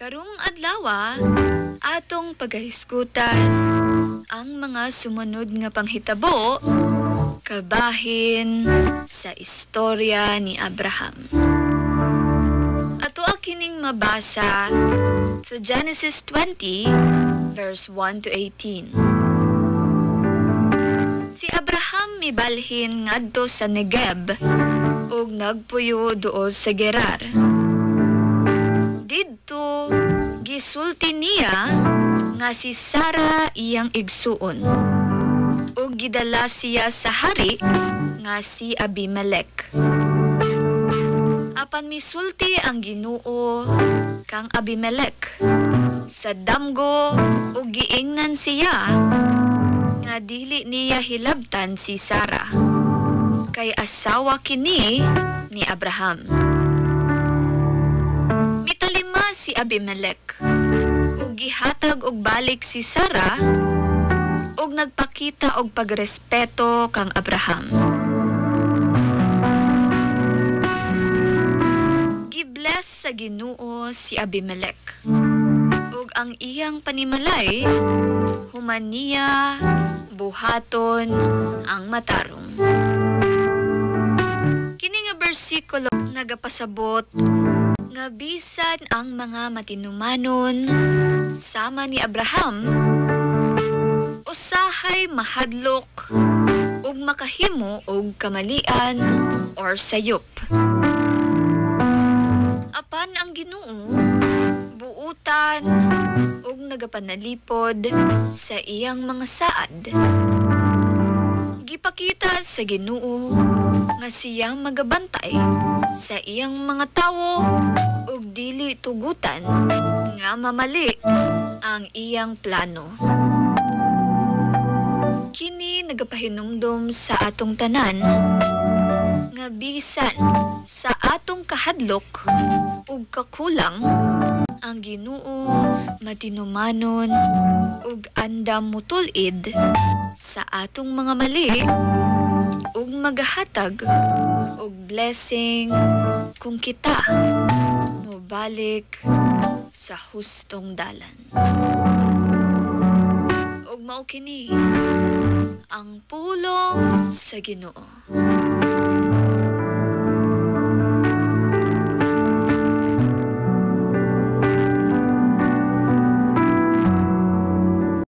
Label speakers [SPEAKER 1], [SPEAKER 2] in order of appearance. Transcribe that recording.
[SPEAKER 1] Karong adlaw, atong pagahisgutan ang mga sumunod nga panghitabo kabahin sa istorya ni Abraham. Ato kining mabasa sa Genesis 20 verse 1 to 18. Si Abraham mibalhin ngadto sa Negeb ug nagpuyo duol sa Gerar. Didto gisulti niya nga si Sara iyang igsuon ug gidala siya sa hari nga si Abimelech. Apan misulti ang Ginoo kang Abimelech sa damgo ug giingnan siya nga dili niya hilabtan si Sara kay asawa kini ni Abraham. Mitalima si Abimelech ug gihatag og balik si Sara ug nagpakita og pagrespeto kang Abraham. Gibless sa Ginoo si Abimelech ug ang iyang panimalay human niya buhaton ang matarong. Kini nga bersikulo nagapasabot nga bisan ang mga matinumanon sama ni Abraham usahay mahadlok ug makahimo og kamalian or sayop. Apan ang Ginoo buutan ug nagapanalipod sa iyang mga saad. Gipakita sa Ginoo nga siyang magabantay sa iyang mga tawo ug dili tugutan nga mamali ang iyang plano. Kini nagapahinumdom sa atong tanan nga bisan sa atong kahadlok ug kakulang ang Ginoo matinumanon ug andam mutulid sa atong mga mali ug magahatag og blessing kung kita mobalik sa hustong dalan. Ug mao kini ang pulong sa Ginoo.